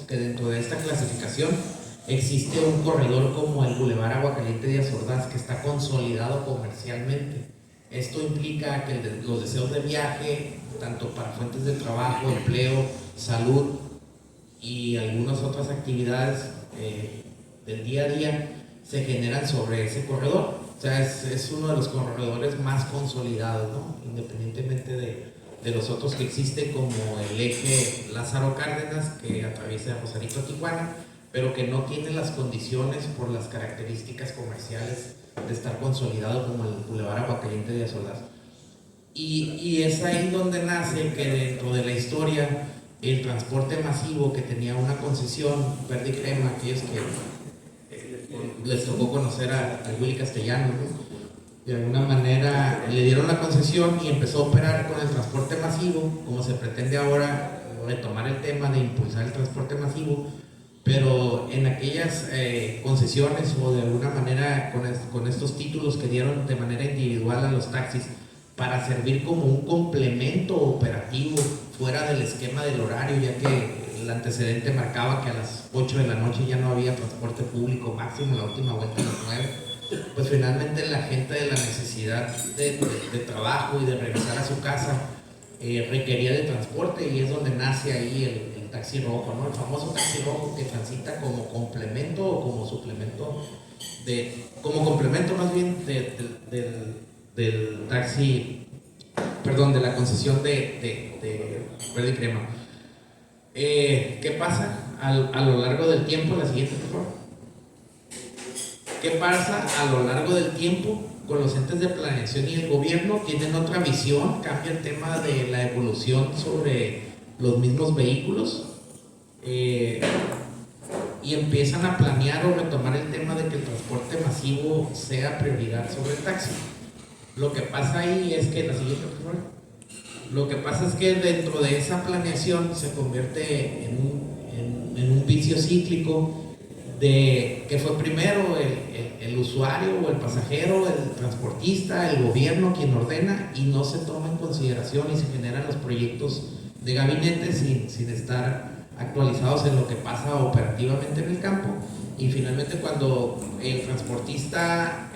que dentro de esta clasificación existe un corredor como el Boulevard Aguacaliente Díaz Ordaz que está consolidado comercialmente. Esto implica que los deseos de viaje, tanto para fuentes de trabajo, empleo, salud y algunas otras actividades del día a día, se generan sobre ese corredor. O sea, es uno de los corredores más consolidados, ¿no? Independientemente de los otros que existen, como el eje Lázaro Cárdenas, que atraviesa Rosarito a Tijuana, pero que no tiene las condiciones por las características comerciales de estar consolidado como el Boulevard Aguacaliente de Solás. Y es ahí donde nace que dentro de la historia el transporte masivo, que tenía una concesión verde y crema, aquellos que les tocó conocer a Willy Castellano, ¿no? De alguna manera le dieron la concesión y empezó a operar con el transporte masivo, como se pretende ahora retomar el tema de impulsar el transporte masivo, pero en aquellas concesiones o de alguna manera con estos títulos que dieron de manera individual a los taxis para servir como un complemento operativo fuera del esquema del horario, ya que el antecedente marcaba que a las 8 de la noche ya no había transporte público, máximo la última vuelta a las 9. Pues finalmente la gente, de la necesidad de trabajo y de regresar a su casa, requería de transporte, y es donde nace ahí el taxi rojo, ¿no? El famoso taxi rojo que transita como complemento o como suplemento, como complemento más bien del taxi, perdón, de la concesión de verde y crema. ¿Qué pasa a lo largo del tiempo? La siguiente, por favor. ¿Qué pasa a lo largo del tiempo con los entes de planeación y el gobierno? Tienen otra visión, cambia el tema de la evolución sobre los mismos vehículos, y empiezan a planear o retomar el tema de que el transporte masivo sea prioridad sobre el taxi. Lo que pasa ahí es que, la siguiente, por favor. Lo que pasa es que dentro de esa planeación se convierte en un vicio cíclico de que fue primero el usuario o el pasajero, el transportista, el gobierno quien ordena, y no se toma en consideración y se generan los proyectos de gabinete sin estar actualizados en lo que pasa operativamente en el campo. Y finalmente, cuando el transportista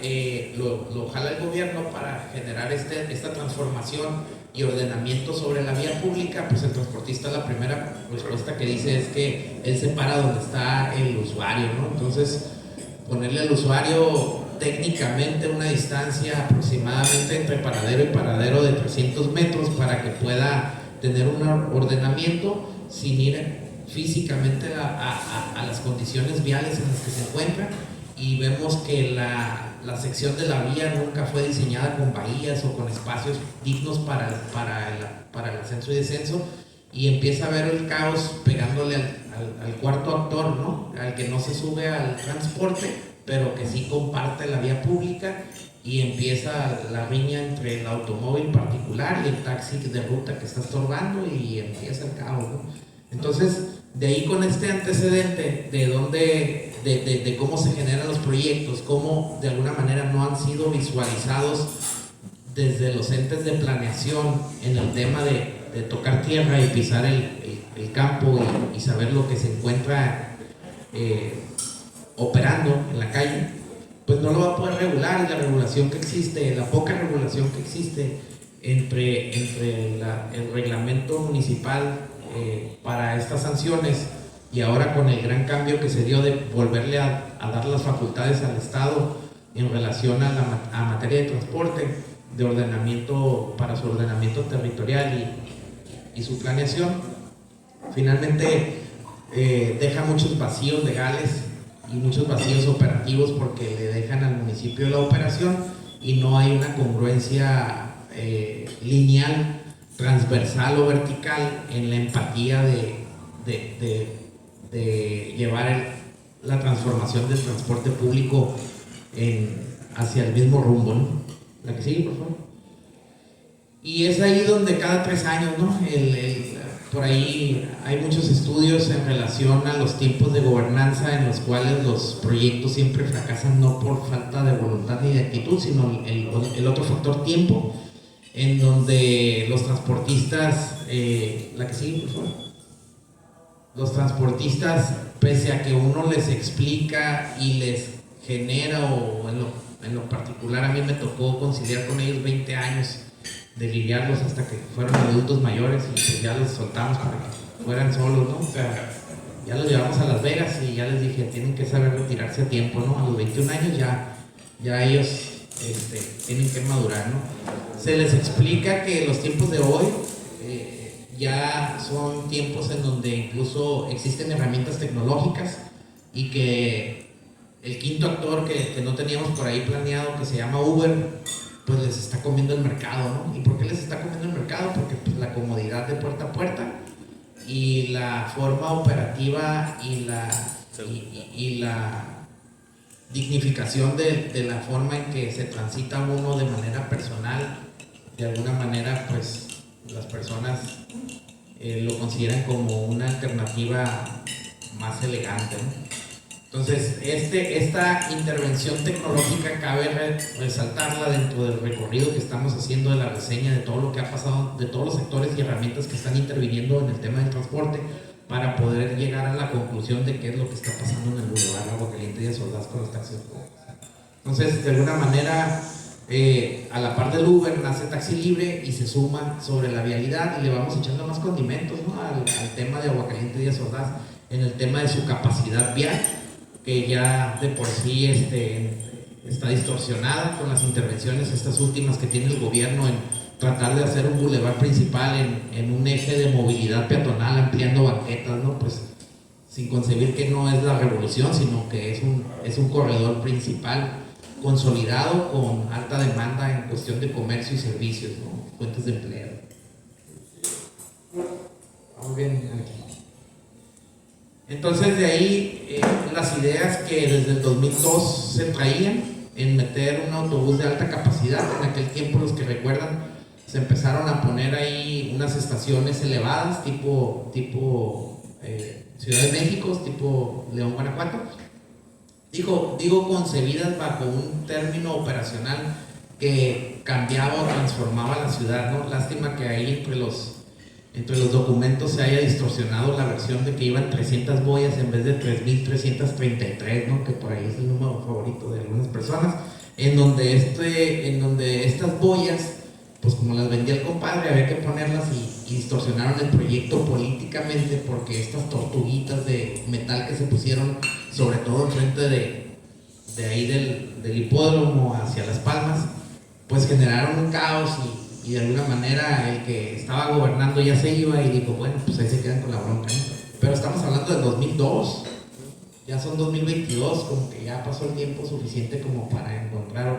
lo jala el gobierno para generar esta transformación y ordenamiento sobre la vía pública, pues el transportista, la primera respuesta que dice es que él se para donde está el usuario, ¿no? Entonces, ponerle al usuario técnicamente una distancia aproximadamente entre paradero y paradero de 300 metros para que pueda tener un ordenamiento sin ir físicamente a las condiciones viales en las que se encuentra. Y vemos que la sección de la vía nunca fue diseñada con bahías o con espacios dignos para el ascenso y descenso, y empieza a ver el caos pegándole al cuarto actor, ¿no? Al que no se sube al transporte, pero que sí comparte la vía pública, y empieza la riña entre el automóvil particular y el taxi de ruta que está estorbando, y empieza el caos, ¿no? Entonces, de ahí, con este antecedente de cómo se generan los proyectos, cómo de alguna manera no han sido visualizados desde los entes de planeación en el tema de tocar tierra y pisar el campo y saber lo que se encuentra operando en la calle, pues no lo va a poder regular. Y la regulación que existe, la poca regulación que existe entre el reglamento municipal para estas sanciones, y ahora con el gran cambio que se dio de volverle a dar las facultades al Estado en relación a materia de transporte, de ordenamiento, para su ordenamiento territorial y su planeación, finalmente deja muchos vacíos legales y muchos vacíos operativos, porque le dejan al municipio la operación y no hay una congruencia lineal, transversal o vertical en la empatía de llevar la transformación del transporte público hacia el mismo rumbo, ¿no? La que sigue, por favor. Y es ahí donde cada 3 años, ¿no? Por ahí hay muchos estudios en relación a los tiempos de gobernanza, en los cuales los proyectos siempre fracasan, no por falta de voluntad ni de actitud, sino el otro factor tiempo, en donde los transportistas, la que sigue, por favor, los transportistas, pese a que uno les explica y les genera, o en lo particular a mí me tocó conciliar con ellos 20 años de lidiarlos hasta que fueron adultos mayores y pues ya los soltamos para que fueran solos, ¿no? O sea, ya los llevamos a Las Vegas y ya les dije, tienen que saber retirarse a tiempo, ¿no? A los 21 años ya ellos tienen que madurar, ¿no? Se les explica que los tiempos de hoy ya son tiempos en donde incluso existen herramientas tecnológicas y que el quinto actor que no teníamos por ahí planeado, que se llama Uber, pues les está comiendo el mercado, ¿no? ¿Y por qué les está comiendo el mercado? Porque pues, la comodidad de puerta a puerta y la forma operativa y la dignificación de la forma en que se transita uno de manera personal, de alguna manera pues las personas lo consideran como una alternativa más elegante, ¿no? Entonces, esta intervención tecnológica cabe resaltarla dentro del recorrido que estamos haciendo de la reseña de todo lo que ha pasado, de todos los sectores y herramientas que están interviniendo en el tema del transporte, para poder llegar a la conclusión de qué es lo que está pasando en el Boulevard Aguacaliente y Díaz Ordaz con los taxis. Entonces, de alguna manera, a la par del Uber nace Taxi Libre y se suma sobre la vialidad y le vamos echando más condimentos, ¿no? al tema de Aguacaliente y Díaz Ordaz, en el tema de su capacidad vial, que ya de por sí está distorsionada con las intervenciones estas últimas que tiene el gobierno en tratar de hacer un bulevar principal en un eje de movilidad peatonal, ampliando banquetas, ¿no? Pues sin concebir que no es la revolución, sino que es un corredor principal consolidado con alta demanda en cuestión de comercio y servicios, ¿no? Fuentes de empleo. Vamos bien aquí. Entonces de ahí las ideas que desde el 2002 se traían en meter un autobús de alta capacidad. En aquel tiempo, los que recuerdan, se empezaron a poner ahí unas estaciones elevadas tipo Ciudad de México, tipo León, Guanajuato. Digo concebidas bajo un término operacional que cambiaba o transformaba la ciudad, ¿no? Lástima que ahí entre los documentos se haya distorsionado la versión de que iban 300 boyas en vez de 3.333, ¿no? Que por ahí es el número favorito de algunas personas, en donde estas boyas, pues como las vendía el compadre, había que ponerlas y distorsionaron el proyecto políticamente, porque estas tortuguitas de metal que se pusieron, sobre todo enfrente de ahí del hipódromo hacia Las Palmas, pues generaron un caos y de alguna manera el que estaba gobernando ya se iba y dijo, bueno, pues ahí se quedan con la bronca, ¿no? Pero estamos hablando del 2002, ya son 2022, como que ya pasó el tiempo suficiente como para encontrar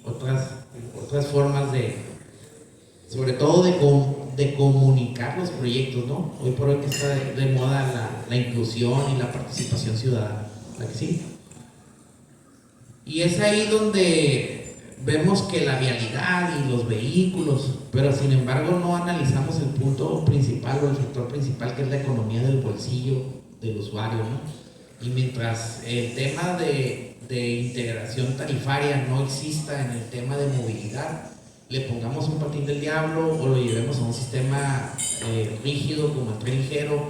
otras formas sobre todo de comunicar los proyectos, ¿no? Hoy por hoy que está de moda la inclusión y la participación ciudadana, ¿la que sí? Y es ahí donde vemos que la vialidad y los vehículos, pero sin embargo no analizamos el punto principal o el factor principal, que es la economía del bolsillo del usuario, ¿no? Y mientras el tema de integración tarifaria no exista en el tema de movilidad, le pongamos un patín del diablo o lo llevemos a un sistema rígido como el tren ligero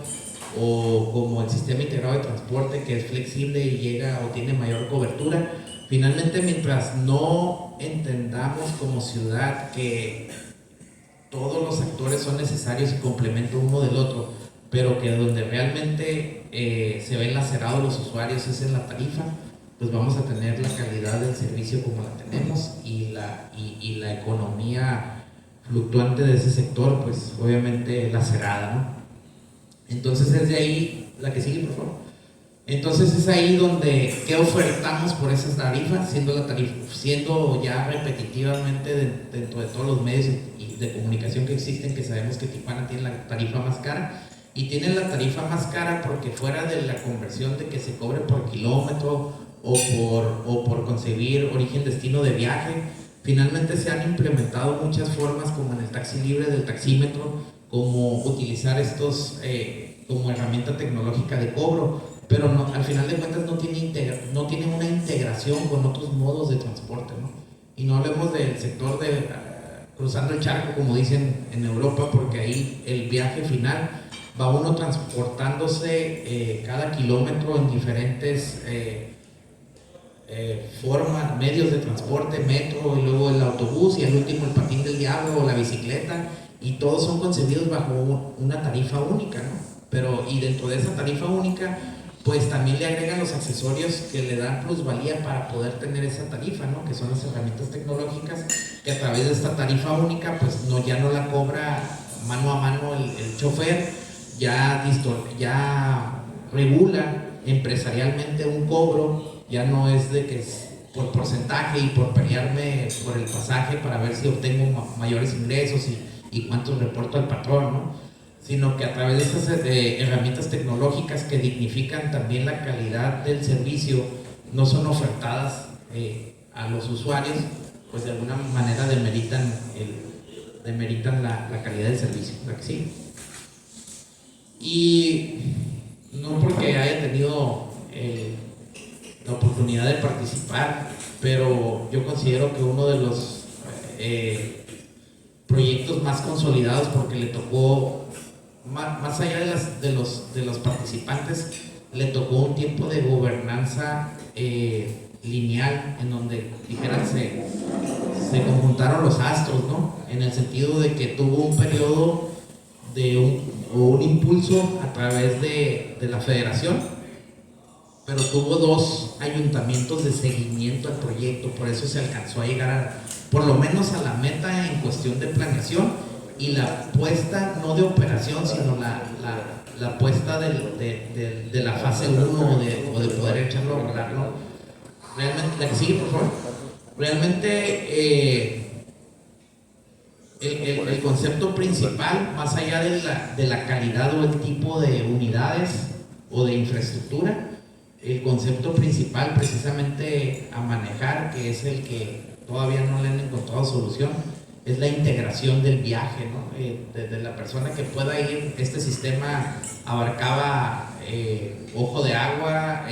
o como el sistema integrado de transporte, que es flexible y llega o tiene mayor cobertura. Finalmente, mientras no entendamos como ciudad que todos los actores son necesarios y complementan uno del otro, pero que donde realmente se ven lacerados los usuarios es en la tarifa, pues vamos a tener la calidad del servicio como la tenemos y la economía fluctuante de ese sector, pues obviamente lacerada, ¿no? Entonces es de ahí, la que sigue, por favor. Entonces es ahí donde, ¿qué ofertamos por esas tarifas? Siendo ya repetitivamente dentro de todos los medios de comunicación que existen, que sabemos que Tijuana tiene la tarifa más cara, y tiene la tarifa más cara porque fuera de la conversión de que se cobre por kilómetro o por concebir origen-destino de viaje, finalmente se han implementado muchas formas, como en el taxi libre del taxímetro, como utilizar estos como herramienta tecnológica de cobro, pero no, al final de cuentas no tiene una integración con otros modos de transporte, ¿no? Y no hablemos del sector de cruzando el charco, como dicen en Europa, porque ahí el viaje final va uno transportándose cada kilómetro en diferentes formas, medios de transporte, metro, y luego el autobús, y al último el patín del diablo o la bicicleta, y todos son concebidos bajo una tarifa única, ¿no? Pero, y dentro de esa tarifa única, pues también le agregan los accesorios que le dan plusvalía para poder tener esa tarifa, ¿no? Que son las herramientas tecnológicas, que a través de esta tarifa única, pues ya no la cobra mano a mano el chofer, ya regula empresarialmente un cobro, ya no es de que es por porcentaje y por pelearme por el pasaje para ver si obtengo mayores ingresos y cuántos reporto al patrón, ¿no? Sino que a través de estas herramientas tecnológicas que dignifican también la calidad del servicio, no son ofertadas a los usuarios, pues de alguna manera demeritan la calidad del servicio, ¿verdad que sí? Y no porque haya tenido la oportunidad de participar, pero yo considero que uno de los proyectos más consolidados, porque le tocó, más allá de los participantes, le tocó un tiempo de gobernanza lineal, en donde dijeran se conjuntaron los astros, ¿no? En el sentido de que tuvo un periodo de un impulso a través de la federación, pero tuvo 2 ayuntamientos de seguimiento al proyecto, por eso se alcanzó a llegar por lo menos a la meta en cuestión de planeación y la puesta, no de operación, sino la puesta de la fase 1 o de poder echarlo a volar, ¿no? Realmente, la que sigue, por favor. Realmente el concepto principal, más allá de la calidad o el tipo de unidades o de infraestructura, el concepto principal precisamente a manejar, que es el que todavía no le han encontrado solución, es la integración del viaje, ¿no? De la persona que pueda ir. Este sistema abarcaba Ojo de Agua,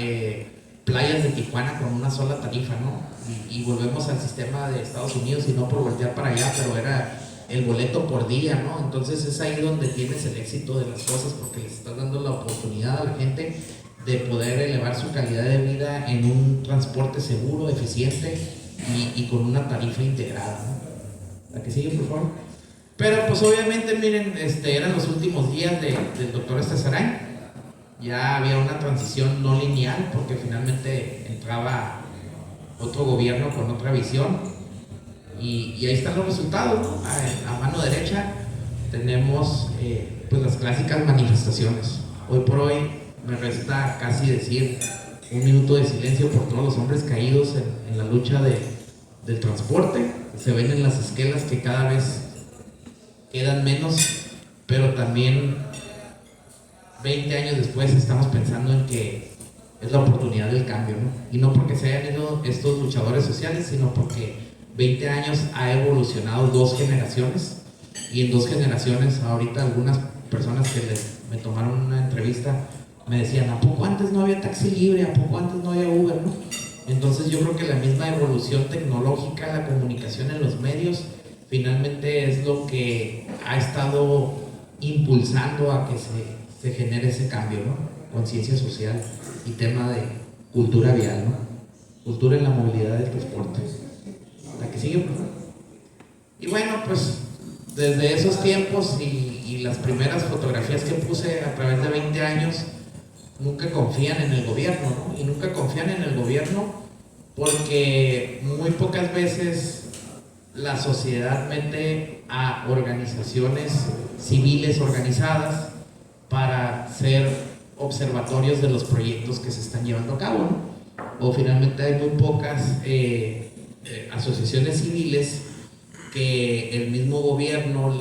playas de Tijuana con una sola tarifa, ¿no? Y volvemos al sistema de Estados Unidos, y no por voltear para allá, pero era el boleto por día, ¿no? Entonces es ahí donde tienes el éxito de las cosas, porque les estás dando la oportunidad a la gente de poder elevar su calidad de vida en un transporte seguro, eficiente y con una tarifa integrada, ¿no? La que sigue, por favor. Pero pues obviamente, miren, eran los últimos días del doctor Estesaray. Ya había una transición no lineal, porque finalmente entraba otro gobierno con otra visión, y ahí están los resultados, ¿no? A mano derecha tenemos pues las clásicas manifestaciones. Hoy por hoy me resta casi decir un minuto de silencio por todos los hombres caídos en la lucha del transporte. Se ven en las esquelas que cada vez quedan menos, pero también 20 años después estamos pensando en que es la oportunidad del cambio, ¿no? Y no porque se hayan ido estos luchadores sociales, sino porque 20 años ha evolucionado 2 generaciones, y en 2 generaciones ahorita algunas personas que me tomaron una entrevista me decían: ¿a poco antes no había taxi libre? ¿A poco antes no había Uber? ¿No? Entonces yo creo que la misma evolución tecnológica, la comunicación en los medios, finalmente es lo que ha estado impulsando a que se genere ese cambio, ¿no? Conciencia social y tema de cultura vial, ¿no? Cultura en la movilidad del transporte. La que sigue, por favor. Y bueno, pues desde esos tiempos y las primeras fotografías que puse a través de 20 años, nunca confían en el gobierno, ¿no? Y nunca confían en el gobierno porque muy pocas veces la sociedad mete a organizaciones civiles organizadas para ser observatorios de los proyectos que se están llevando a cabo, ¿no? O finalmente hay muy pocas asociaciones civiles que el mismo gobierno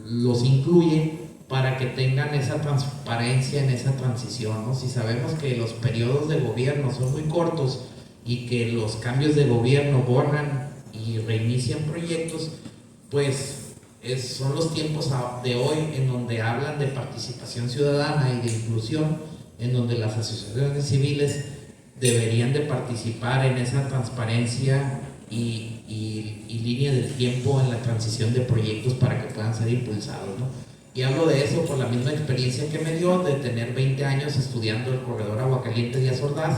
los incluye para que tengan esa transparencia en esa transición, ¿no? Si sabemos que los periodos de gobierno son muy cortos y que los cambios de gobierno borran y reinician proyectos, pues son los tiempos de hoy en donde hablan de participación ciudadana y de inclusión, en donde las asociaciones civiles deberían de participar en esa transparencia y línea del tiempo en la transición de proyectos para que puedan ser impulsados, ¿no? Y hablo de eso por la misma experiencia que me dio de tener 20 años estudiando el corredor Agua Caliente Díaz Ordaz.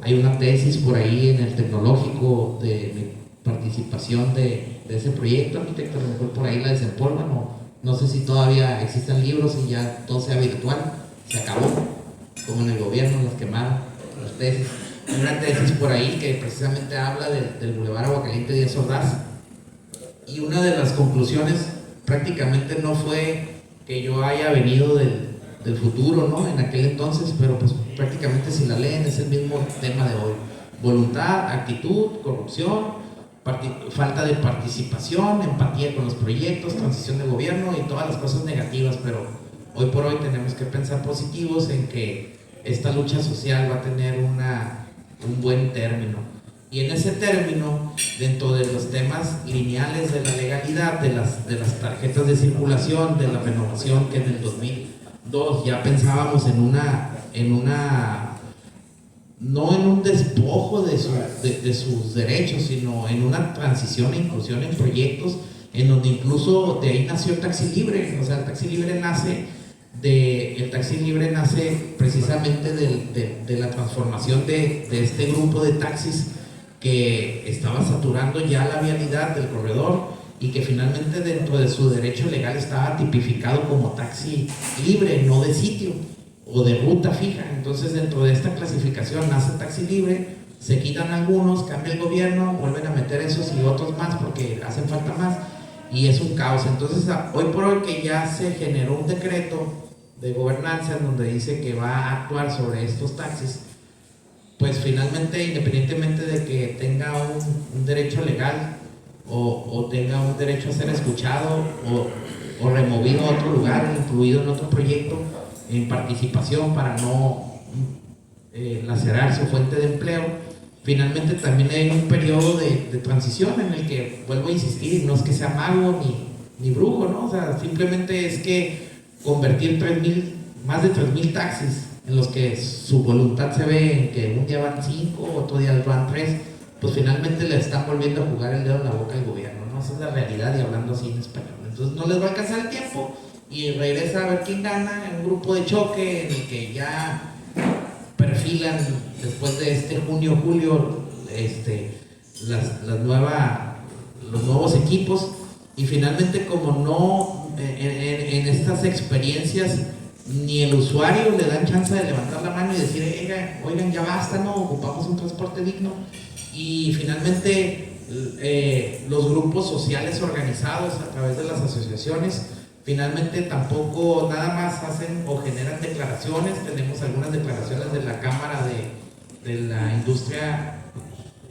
Hay una tesis por ahí en el tecnológico de mi participación de ese proyecto, arquitecto, a lo mejor por ahí la desempolvan, no sé si todavía existen libros y ya todo sea virtual. Se acabó, como en el gobierno las quemaron, las tesis. Hay una tesis por ahí que precisamente habla del Boulevard Agua Caliente Díaz Ordaz, y una de las conclusiones prácticamente no fue que yo haya venido del futuro, ¿no? En aquel entonces, pero pues prácticamente si la leen es el mismo tema de hoy: voluntad, actitud, corrupción, falta de participación, empatía con los proyectos, transición de gobierno y todas las cosas negativas. Pero hoy por hoy tenemos que pensar positivos en que esta lucha social va a tener un buen término. Y en ese término, dentro de los temas lineales de la legalidad, de las tarjetas de circulación, de la renovación, que en el 2002 ya pensábamos no en un despojo de sus derechos, sino en una transición e inclusión en proyectos, en donde incluso de ahí nació el taxi libre. O sea, el taxi libre nace precisamente de la transformación de este grupo de taxis que estaba saturando ya la vialidad del corredor, y que finalmente dentro de su derecho legal estaba tipificado como taxi libre, no de sitio o de ruta fija. Entonces, dentro de esta clasificación nace taxi libre, se quitan algunos, cambia el gobierno, vuelven a meter esos y otros más porque hacen falta más, y es un caos. Entonces, hoy por hoy que ya se generó un decreto de gobernanza en donde dice que va a actuar sobre estos taxis, pues finalmente, independientemente de que tenga un derecho legal o tenga un derecho a ser escuchado o removido a otro lugar, incluido en otro proyecto, en participación para no lacerar su fuente de empleo, finalmente también hay un periodo de transición en el que, vuelvo a insistir, no es que sea mago ni brujo, ¿no? O sea, simplemente es que convertir más de 3,000 taxis en los que su voluntad se ve en que un día van 5, otro día van 3, pues finalmente le están volviendo a jugar el dedo en la boca al gobierno, ¿no? Esa es la realidad, y hablando así en español. Entonces no les va a alcanzar el tiempo y regresa a ver quién gana en un grupo de choque en el que ya perfilan después de este junio-julio los nuevos equipos. Y finalmente, como no en estas experiencias ni el usuario le dan chance de levantar la mano y decir, oigan, ya basta, no ocupamos un transporte digno, y finalmente los grupos sociales organizados a través de las asociaciones finalmente tampoco nada más hacen o generan declaraciones. Tenemos algunas declaraciones de la Cámara de la Industria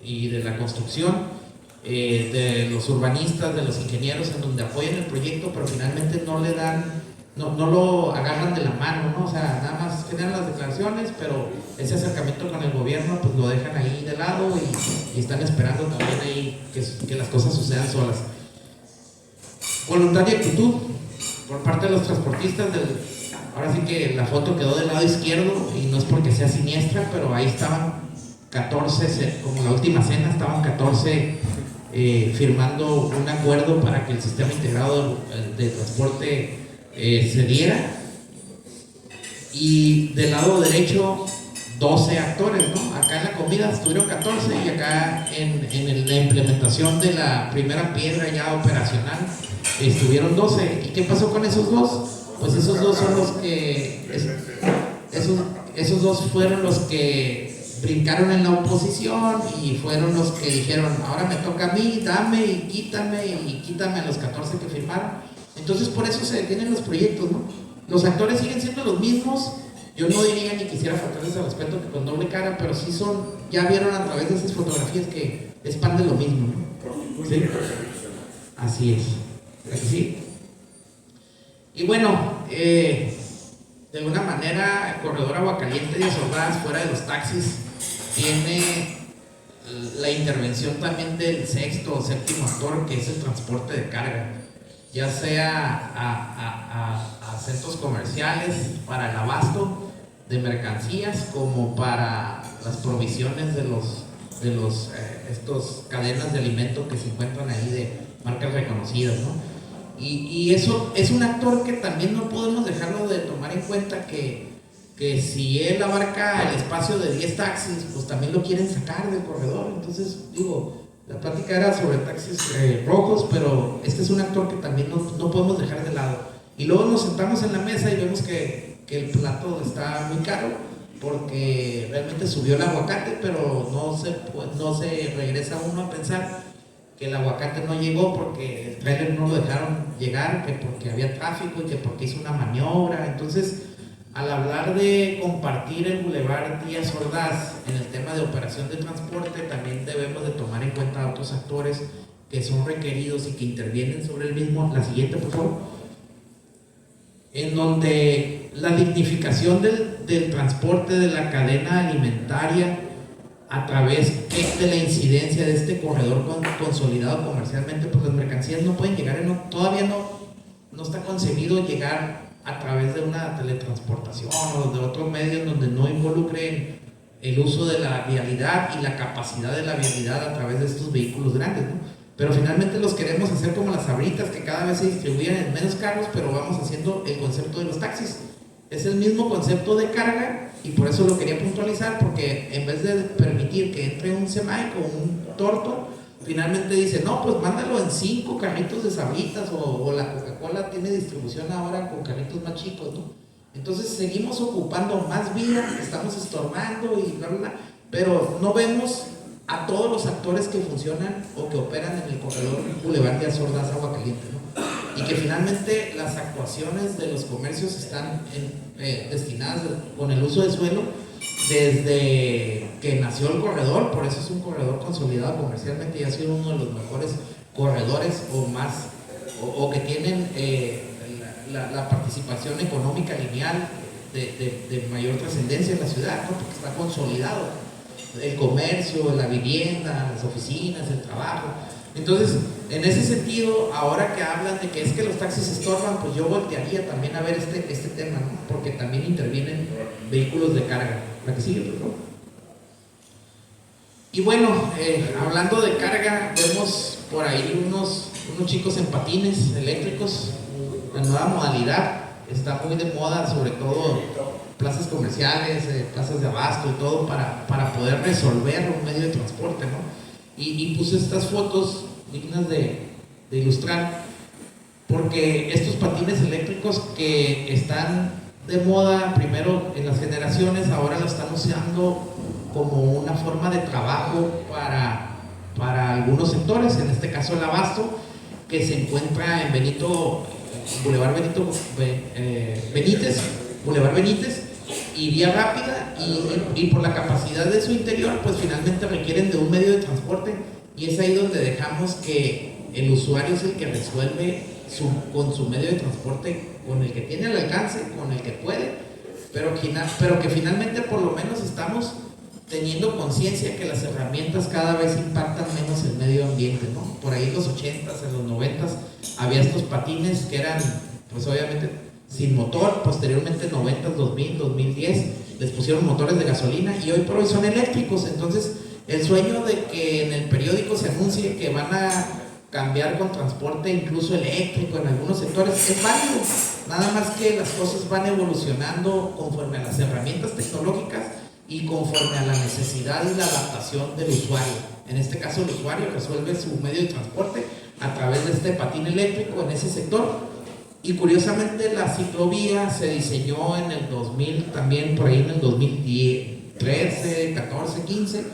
y de la Construcción, de los urbanistas, de los ingenieros, en donde apoyan el proyecto, pero finalmente no lo agarran de la mano, ¿no? O sea, nada más generan las declaraciones, pero ese acercamiento con el gobierno pues lo dejan ahí de lado, y están esperando también ahí que las cosas sucedan solas. Voluntad y actitud por parte de los transportistas. Ahora sí que la foto quedó del lado izquierdo, y no es porque sea siniestra, pero ahí estaban 14, como la última cena, estaban 14 firmando un acuerdo para que el sistema integrado de transporte se diera, y del lado derecho 12 actores, ¿no? Acá en la comida estuvieron 14, y acá en la implementación de la primera piedra ya operacional estuvieron 12. ¿Y qué pasó con esos dos? Pues esos dos son los que esos dos fueron los que brincaron en la oposición, y fueron los que dijeron, ahora me toca a mí, dame y quítame a los 14 que firmaron. Entonces por eso se detienen los proyectos, ¿no? Los actores siguen siendo los mismos. Yo no diría ni quisiera faltarles al respeto que con doble cara, pero sí ya vieron a través de esas fotografías que es pan de lo mismo, ¿no? ¿Sí? Así es. ¿Sí? Y bueno, de alguna manera el corredor Agua Caliente Díaz Ordaz, fuera de los taxis, tiene la intervención también del sexto o séptimo actor, que es el transporte de carga, ya sea a centros comerciales para el abasto de mercancías, como para las provisiones de estos cadenas de alimentos que se encuentran ahí de marcas reconocidas, ¿no? Y eso es un actor que también no podemos dejarlo de tomar en cuenta, que si él abarca el espacio de 10 taxis, pues también lo quieren sacar del corredor. Entonces, digo, la plática era sobre taxis rojos, pero este es un actor que también no podemos dejar de lado. Y luego nos sentamos en la mesa y vemos que el plato está muy caro, porque realmente subió el aguacate, pero no se regresa uno a pensar que el aguacate no llegó porque el trailer no lo dejaron llegar, que porque había tráfico y que porque hizo una maniobra. Entonces, al hablar de compartir el Boulevard Díaz Ordaz en el tema de operación de transporte, también debemos de tomar en cuenta a otros actores que son requeridos y que intervienen sobre el mismo. La siguiente, por favor. En donde la dignificación del transporte de la cadena alimentaria a través de la incidencia de este corredor consolidado comercialmente, pues las mercancías no pueden llegar, todavía no está concebido llegar a través de una teletransportación o de otros medios donde no involucren el uso de la vialidad y la capacidad de la vialidad a través de estos vehículos grandes, ¿no? Pero finalmente los queremos hacer como las Sabritas, que cada vez se distribuyen en menos carros, pero vamos haciendo el concepto de los taxis. Es el mismo concepto de carga, y por eso lo quería puntualizar, porque en vez de permitir que entre un Semaic o un Torto, finalmente dice, no, pues mándalo en 5 carritos de Sabritas, o la Coca-Cola tiene distribución ahora con carritos más chicos, ¿no? Entonces seguimos ocupando más vida, estamos estorbando y bla, bla, bla, pero no vemos a todos los actores que funcionan o que operan en el corredor Boulevard Díaz Ordaz Aguacaliente, ¿no? Y que finalmente las actuaciones de los comercios están destinadas con el uso de suelo desde que nació el corredor. Por eso es un corredor consolidado comercialmente y ha sido uno de los mejores corredores o que tienen la participación económica lineal de mayor trascendencia en la ciudad, ¿no? Porque está consolidado el comercio, la vivienda, las oficinas, el trabajo. Entonces, en ese sentido, ahora que hablan de que es que los taxis estorban, pues yo voltearía también a ver este tema, ¿no? Porque también intervienen vehículos de carga. ¿La que sigue, por favor? Y bueno, hablando de carga, vemos por ahí unos chicos en patines eléctricos. La nueva modalidad está muy de moda, sobre todo plazas comerciales, plazas de abasto y todo, para poder resolver un medio de transporte, ¿no? Y puse estas fotos dignas de ilustrar, porque estos patines eléctricos que están de moda primero en las generaciones, ahora lo están usando como una forma de trabajo para algunos sectores, en este caso el abasto, que se encuentra en Boulevard Benítez y Vía Rápida, y por la capacidad de su interior, pues finalmente requieren de un medio de transporte, y es ahí donde dejamos que el usuario es el que resuelve con su medio de transporte, con el que tiene al alcance, con el que puede, pero que finalmente por lo menos estamos teniendo conciencia que las herramientas cada vez impactan menos el medio ambiente, ¿no? Por ahí en los 80s, en los 90s, había estos patines que eran, pues obviamente, sin motor. Posteriormente, 90s, 2000, 2010, les pusieron motores de gasolina y hoy por hoy son eléctricos. Entonces, el sueño de que en el periódico se anuncie que van a cambiar con transporte incluso eléctrico en algunos sectores es válido, nada más que las cosas van evolucionando conforme a las herramientas tecnológicas y conforme a la necesidad y la adaptación del usuario. En este caso, el usuario resuelve su medio de transporte a través de este patín eléctrico en ese sector. Y curiosamente, la ciclovía se diseñó en el 2000, también por ahí en el 2013, 14, 15,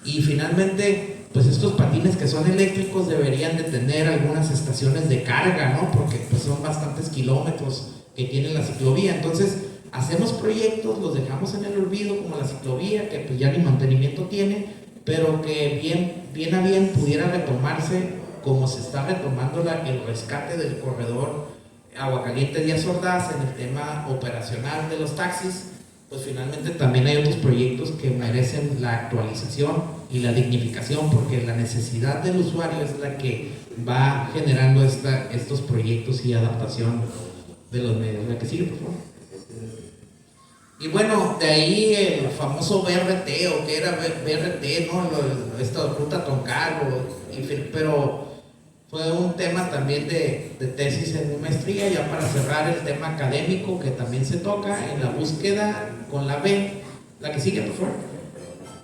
y finalmente, pues estos patines que son eléctricos deberían de tener algunas estaciones de carga, ¿no? Porque pues son bastantes kilómetros que tiene la ciclovía. Entonces, hacemos proyectos, los dejamos en el olvido, como la ciclovía, que pues ya ni mantenimiento tiene, pero que bien a bien pudiera retomarse, como se está retomando el rescate del corredor Aguacaliente Díaz Ordaz en el tema operacional de los taxis. Pues finalmente también hay otros proyectos que merecen la actualización y la dignificación, porque la necesidad del usuario es la que va generando estos proyectos y adaptación de los medios. ¿La que sigue, por favor? Y bueno, de ahí el famoso BRT, o que era BRT, ¿no? Esta ruta troncal, pero Fue un tema también de tesis en mi maestría. Ya para cerrar el tema académico que también se toca en la búsqueda con la B, la que sigue por favor,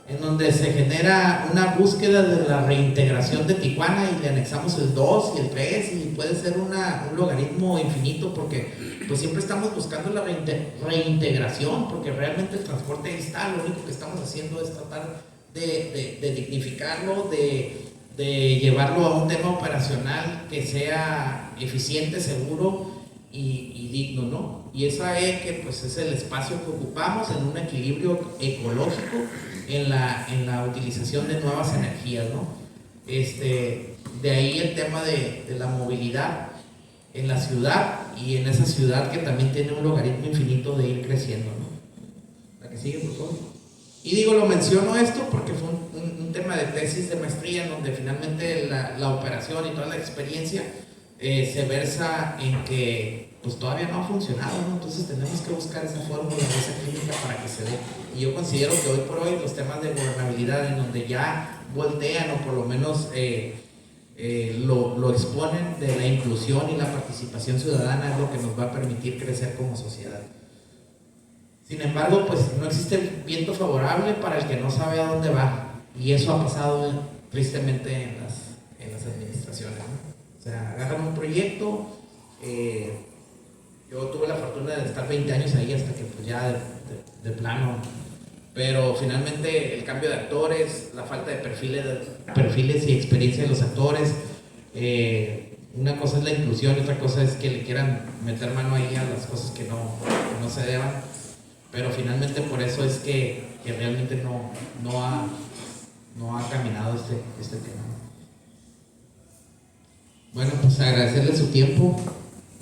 en donde se genera una búsqueda de la reintegración de Tijuana y le anexamos el 2 y el 3 y puede ser un logaritmo infinito porque pues siempre estamos buscando la reintegración porque realmente el transporte ahí está. Lo único que estamos haciendo es tratar de dignificarlo, de llevarlo a un tema operacional que sea eficiente, seguro y digno, ¿no? Y esa es que pues es el espacio que ocupamos en un equilibrio ecológico en la utilización de nuevas energías, ¿no? De ahí el tema de la movilidad en la ciudad y en esa ciudad que también tiene un logaritmo infinito de ir creciendo, ¿no? La que sigue, por favor. Y digo, lo menciono esto porque fue un tema de tesis de maestría en donde finalmente la operación y toda la experiencia se versa en que pues todavía no ha funcionado, ¿no? Entonces tenemos que buscar esa fórmula, esa clínica para que se dé. Y yo considero que hoy por hoy los temas de gobernabilidad en donde ya voltean o por lo menos lo exponen de la inclusión y la participación ciudadana es lo que nos va a permitir crecer como sociedad. Sin embargo, pues no existe viento favorable para el que no sabe a dónde va, y eso ha pasado tristemente en las administraciones, ¿no? O sea, agarran un proyecto, yo tuve la fortuna de estar 20 años ahí hasta que pues ya de plano, pero finalmente el cambio de actores, la falta de perfiles y experiencia de los actores, una cosa es la inclusión y otra cosa es que le quieran meter mano ahí a las cosas que no se deban. Pero finalmente por eso es que realmente no ha caminado este tema. Bueno, pues agradecerle su tiempo.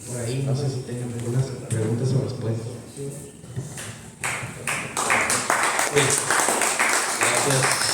Por ahí no sé si tengan algunas preguntas o respuestas. Sí. Gracias.